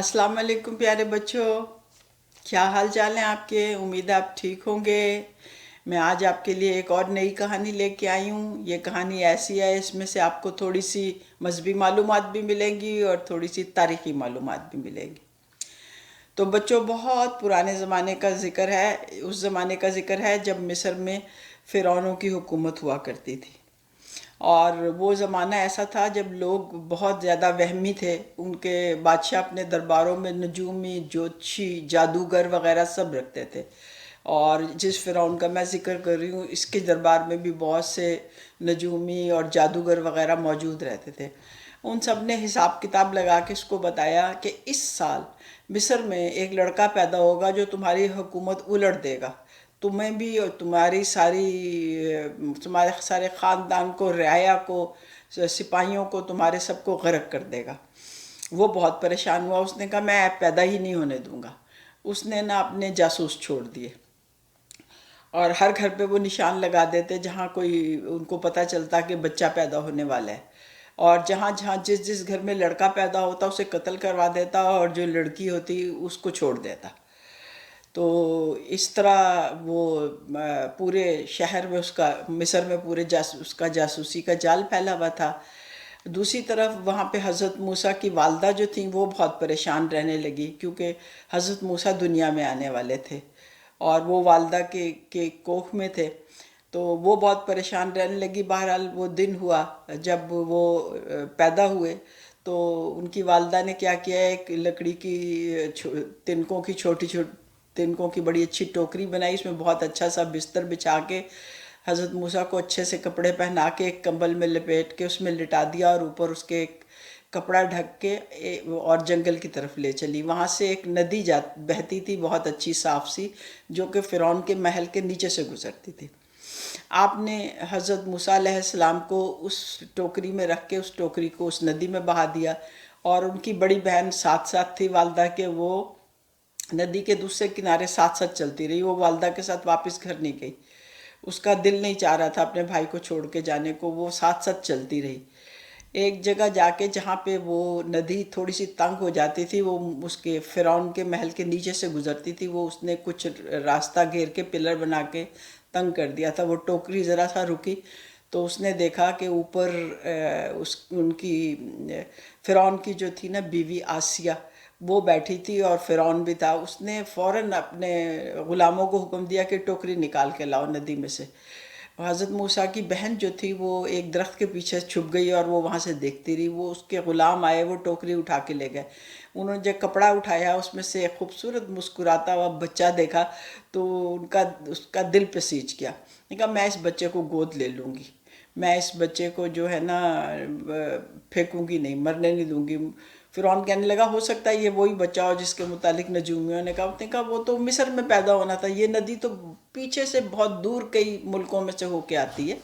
السلام علیکم پیارے بچوں، کیا حال چال ہیں آپ کے؟ امید ہے آپ ٹھیک ہوں گے۔ میں آج آپ کے لیے ایک اور نئی کہانی لے کے آئی ہوں۔ یہ کہانی ایسی ہے، اس میں سے آپ کو تھوڑی سی مذہبی معلومات بھی ملیں گی اور تھوڑی سی تاریخی معلومات بھی ملیں گی۔ تو بچوں، بہت پرانے زمانے کا ذکر ہے، اس زمانے کا ذکر ہے جب مصر میں فرعونوں کی حکومت ہوا کرتی تھی۔ اور وہ زمانہ ایسا تھا جب لوگ بہت زیادہ وہمی تھے۔ ان کے بادشاہ اپنے درباروں میں نجومی، جوتشی، جادوگر وغیرہ سب رکھتے تھے۔ اور جس فرعون کا میں ذکر کر رہی ہوں، اس کے دربار میں بھی بہت سے نجومی اور جادوگر وغیرہ موجود رہتے تھے۔ ان سب نے حساب کتاب لگا کے اس کو بتایا کہ اس سال مصر میں ایک لڑکا پیدا ہوگا جو تمہاری حکومت الٹ دے گا، تمہیں بھی اور تمہارے سارے خاندان کو، رعایا کو، سپاہیوں کو، تمہارے سب کو غرق کر دے گا۔ وہ بہت پریشان ہوا، اس نے کہا میں پیدا ہی نہیں ہونے دوں گا۔ اس نے نا اپنے جاسوس چھوڑ دیے اور ہر گھر پہ وہ نشان لگا دیتے جہاں کوئی ان کو پتہ چلتا کہ بچہ پیدا ہونے والا ہے، اور جہاں جہاں جس گھر میں لڑکا پیدا ہوتا اسے قتل کروا دیتا اور جو لڑکی ہوتی اس کو چھوڑ دیتا۔ تو اس طرح وہ پورے شہر میں مصر میں پورے اس کا جاسوسی کا جال پھیلا ہوا تھا۔ دوسری طرف وہاں پہ حضرت موسیٰ کی والدہ جو تھیں وہ بہت پریشان رہنے لگی، کیونکہ حضرت موسیٰ دنیا میں آنے والے تھے اور وہ والدہ کے کوکھ میں تھے، تو وہ بہت پریشان رہنے لگی۔ بہرحال وہ دن ہوا جب وہ پیدا ہوئے تو ان کی والدہ نے کیا کیا، ایک لکڑی کی تنکوں کی بڑی اچھی ٹوکری بنائی، اس میں بہت اچھا سا بستر بچھا کے حضرت موسیٰ کو اچھے سے کپڑے پہنا کے ایک کمبل میں لپیٹ کے اس میں لٹا دیا، اور اوپر اس کے ایک کپڑا ڈھک کے اور جنگل کی طرف لے چلی۔ وہاں سے ایک ندی بہتی تھی، بہت اچھی صاف سی، جو کہ فرعون کے محل کے نیچے سے گزرتی تھی۔ آپ نے حضرت موسیٰ علیہ السلام کو اس ٹوکری میں رکھ کے اس ٹوکری کو اس ندی میں بہا دیا، اور ان کی بڑی بہن ساتھ ساتھ تھی والدہ کے، وہ ندی کے دوسرے کنارے ساتھ ساتھ چلتی رہی۔ وہ والدہ کے ساتھ واپس گھر نہیں گئی، اس کا دل نہیں چاہ رہا تھا اپنے بھائی کو چھوڑ کے جانے کو، وہ ساتھ ساتھ چلتی رہی۔ ایک جگہ جا کے جہاں پہ وہ ندی تھوڑی سی تنگ ہو جاتی تھی، وہ اس کے فرعون کے محل کے نیچے سے گزرتی تھی، وہ اس نے کچھ راستہ گھیر کے پلر بنا کے تنگ کر دیا تھا۔ وہ ٹوکری ذرا سا رکی تو اس نے دیکھا کہ اوپر ان کی فرعون کی جو تھی نا بیوی آسیہ، وہ بیٹھی تھی اور فرعون بھی تھا۔ اس نے فوراً اپنے غلاموں کو حکم دیا کہ ٹوکری نکال کے لاؤ ندی میں سے۔ حضرت موسیٰ کی بہن جو تھی وہ ایک درخت کے پیچھے چھپ گئی اور وہ وہاں سے دیکھتی رہی۔ وہ اس کے غلام آئے، وہ ٹوکری اٹھا کے لے گئے۔ انہوں نے جب کپڑا اٹھایا، اس میں سے ایک خوبصورت مسکراتا ہوا بچہ دیکھا تو اس کا دل پہ سیچ گیا۔ نے کہا میں اس بچے کو گود لے لوں گی، میں اس بچے کو جو ہے نا پھینکوں گی نہیں، مرنے نہیں دوں گی۔ فرعون کہنے لگا ہو سکتا ہے یہ وہی بچہ ہو جس کے متعلق نجومیوں نے کہا۔ اس نے کہا وہ تو مصر میں پیدا ہونا تھا، یہ ندی تو پیچھے سے بہت دور کئی ملکوں میں سے ہو کے آتی ہے،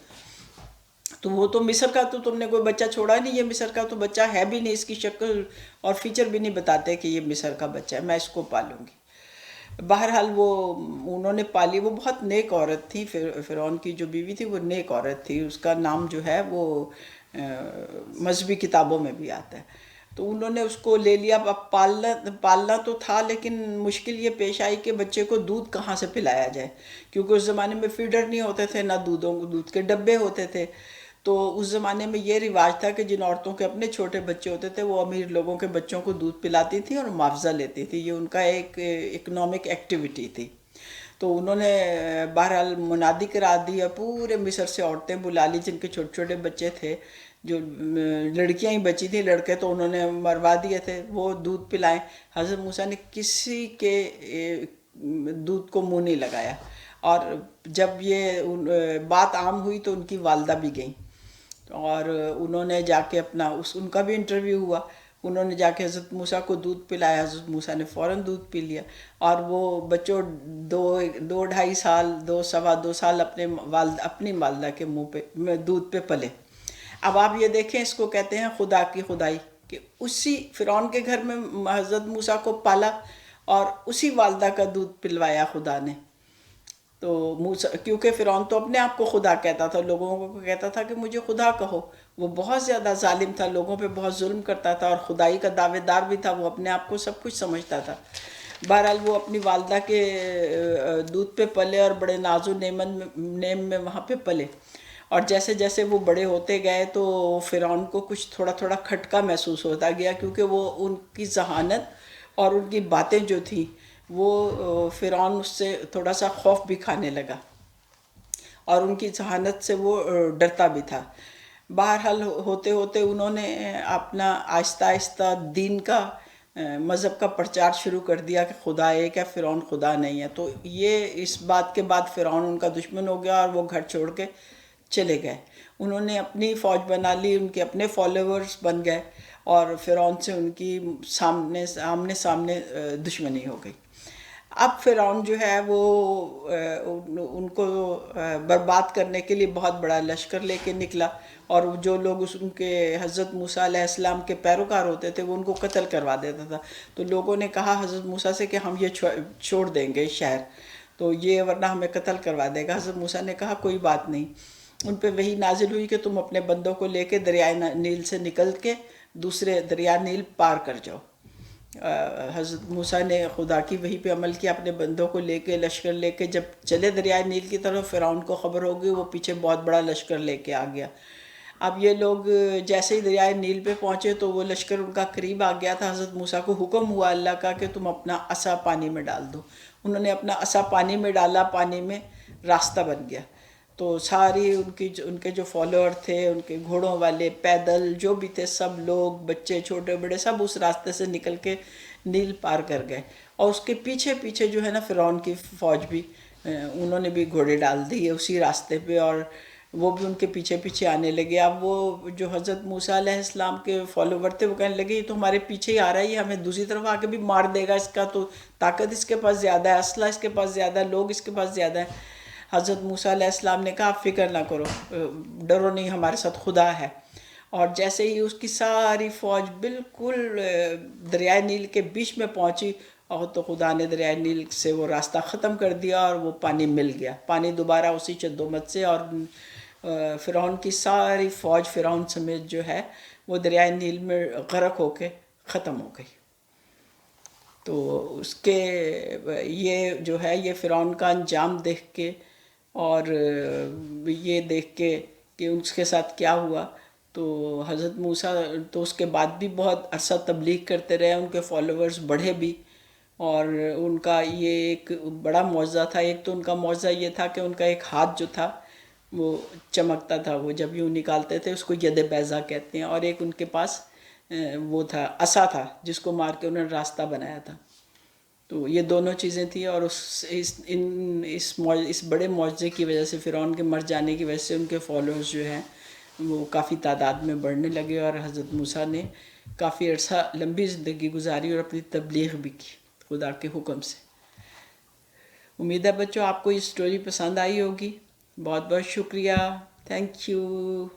تو وہ تو مصر کا تو تم نے کوئی بچہ چھوڑا نہیں، یہ مصر کا تو بچہ ہے بھی نہیں، اس کی شکل اور فیچر بھی نہیں بتاتے کہ یہ مصر کا بچہ ہے، میں اس کو پالوں گی۔ بہرحال انہوں نے پالی۔ وہ بہت نیک عورت تھی، فرعون کی جو بیوی تھی وہ نیک عورت تھی، اس کا نام جو ہے وہ مذہبی کتابوں میں بھی آتا ہے۔ تو انہوں نے اس کو لے لیا۔ اب پالنا تو تھا، لیکن مشکل یہ پیش آئی کہ بچے کو دودھ کہاں سے پلایا جائے، کیونکہ اس زمانے میں فیڈر نہیں ہوتے تھے، نہ دودھ کے ڈبے ہوتے تھے۔ تو اس زمانے میں یہ رواج تھا کہ جن عورتوں کے اپنے چھوٹے بچے ہوتے تھے وہ امیر لوگوں کے بچوں کو دودھ پلاتی تھیں اور معاوضہ لیتی تھی، یہ ان کا ایک اکنامک ایکٹیویٹی تھی۔ تو انہوں نے بہرحال منادی کرا دیا، پورے مصر سے عورتیں بلا لی جن کے چھوٹے چھوٹے بچے تھے، جو لڑکیاں ہی بچی تھیں، لڑکے تو انہوں نے مروا دیے تھے، وہ دودھ پلائیں۔ حضرت موسیٰ نے کسی کے دودھ کو منہ نہیں لگایا، اور جب یہ بات عام ہوئی تو ان کی والدہ بھی گئیں، اور انہوں نے جا کے ان کا بھی انٹرویو ہوا، انہوں نے جا کے حضرت موسیٰ کو دودھ پلایا، حضرت موسیٰ نے فوراً دودھ پی لیا، اور وہ بچوں دو ڈھائی سال، سوا دو سال اپنی والدہ کے منہ پہ دودھ پہ پلے۔ اب آپ یہ دیکھیں، اس کو کہتے ہیں خدا کی خدائی، کہ اسی فرعون کے گھر میں حضرت موسیٰ کو پالا اور اسی والدہ کا دودھ پلوایا خدا نے۔ تو موسیٰ کیونکہ فرعون تو اپنے آپ کو خدا کہتا تھا، لوگوں کو کہتا تھا کہ مجھے خدا کہو، وہ بہت زیادہ ظالم تھا، لوگوں پہ بہت ظلم کرتا تھا اور خدائی کا دعوے دار بھی تھا، وہ اپنے آپ کو سب کچھ سمجھتا تھا۔ بہرحال وہ اپنی والدہ کے دودھ پہ پلے اور بڑے ناز و نیم میں وہاں پہ پلے، اور جیسے جیسے وہ بڑے ہوتے گئے تو فرعون کو کچھ تھوڑا تھوڑا کھٹکا محسوس ہوتا گیا، کیونکہ وہ ان کی ذہانت اور ان کی باتیں جو تھیں وہ فرعون اس سے تھوڑا سا خوف بھی کھانے لگا، اور ان کی ذہانت سے وہ ڈرتا بھی تھا۔ بہرحال ہوتے ہوتے انہوں نے اپنا آہستہ آہستہ دین کا مذہب کا پرچار شروع کر دیا کہ خدا ایک ہے، فرعون خدا نہیں ہے۔ تو یہ اس بات کے بعد فرعون ان کا دشمن ہو گیا اور وہ گھر چھوڑ کے چلے گئے۔ انہوں نے اپنی فوج بنا لی، ان کے اپنے فالوورز بن گئے، اور فرعون سے ان کی آمنے سامنے دشمنی ہو گئی۔ اب فرعون جو ہے وہ ان کو برباد کرنے کے لیے بہت بڑا لشکر لے کے نکلا، اور جو لوگ ان کے حضرت موسیٰ علیہ السلام کے پیروکار ہوتے تھے وہ ان کو قتل کروا دیتا تھا۔ تو لوگوں نے کہا حضرت موسیٰ سے کہ ہم یہ چھوڑ دیں گے شہر، تو یہ ورنہ ہمیں قتل کروا دے گا۔ حضرت موسیٰ نے کہا کوئی بات نہیں۔ ان پہ وحی نازل ہوئی کہ تم اپنے بندوں کو لے کے دریائے نیل سے نکل کے دوسرے دریا نیل پار کر جاؤ۔ حضرت موسیٰ نے خدا کی وحی پہ عمل کیا، اپنے بندوں کو لے کے لشکر لے کے جب چلے دریائے نیل کی طرف، فرعون کو خبر ہو گئی، وہ پیچھے بہت بڑا لشکر لے کے آ گیا۔ اب یہ لوگ جیسے ہی دریائے نیل پہ پہنچے تو وہ لشکر ان کا قریب آ گیا تھا۔ حضرت موسیٰ کو حکم ہوا اللہ کا کہ تم اپنا عصا پانی میں ڈال دو۔ انہوں نے اپنا عصا پانی میں ڈالا، پانی میں راستہ بن گیا۔ تو ساری ان کے جو فالوور تھے، ان کے گھوڑوں والے، پیدل جو بھی تھے، سب لوگ، بچے چھوٹے بڑے، سب اس راستے سے نکل کے نیل پار کر گئے۔ اور اس کے پیچھے پیچھے جو ہے نا فرعون کی فوج بھی، انہوں نے بھی گھوڑے ڈال دیے اسی راستے پہ، اور وہ بھی ان کے پیچھے پیچھے آنے لگے۔ اب وہ جو حضرت موسیٰ علیہ السلام کے فالوور تھے وہ کہنے لگے یہ تو ہمارے پیچھے ہی آ رہا ہے، یہ ہمیں دوسری طرف آ کے بھی مار دے گا، اس کا تو طاقت اس کے پاس زیادہ ہے، اسلحہ اس کے پاس زیادہ ہے، لوگ اس کے پاس زیادہ ہیں۔ حضرت موسیٰ علیہ السلام نے کہا آپ فکر نہ کرو، ڈرو نہیں، ہمارے ساتھ خدا ہے۔ اور جیسے ہی اس کی ساری فوج بالکل دریائے نیل کے بیچ میں پہنچی، اور تو خدا نے دریائے نیل سے وہ راستہ ختم کر دیا اور وہ پانی مل گیا، پانی دوبارہ اسی چدومت سے، اور فرعون کی ساری فوج فرعون سمیت جو ہے وہ دریائے نیل میں غرق ہو کے ختم ہو گئی۔ تو اس کے یہ جو ہے یہ فرعون کا انجام دیکھ کے اور یہ دیکھ کے کہ اس کے ساتھ کیا ہوا، تو حضرت موسیٰ تو اس کے بعد بھی بہت عرصہ تبلیغ کرتے رہے، ان کے فالوورز بڑھے بھی، اور ان کا یہ ایک بڑا معجزہ تھا۔ ایک تو ان کا معجزہ یہ تھا کہ ان کا ایک ہاتھ جو تھا وہ چمکتا تھا، وہ جب یوں نکالتے تھے اس کو ید بیضا کہتے ہیں، اور ایک ان کے پاس وہ تھا عصا تھا جس کو مار کے انہوں نے راستہ بنایا تھا۔ تو یہ دونوں چیزیں تھیں، اور اس بڑے معجزے کی وجہ سے، فرعون کے مر جانے کی وجہ سے، ان کے فالوورز جو ہیں وہ کافی تعداد میں بڑھنے لگے، اور حضرت موسیٰ نے کافی عرصہ لمبی زندگی گزاری اور اپنی تبلیغ بھی کی خدا کے حکم سے۔ امید ہے بچوں آپ کو یہ سٹوری پسند آئی ہوگی۔ بہت بہت شکریہ، تھینک یو۔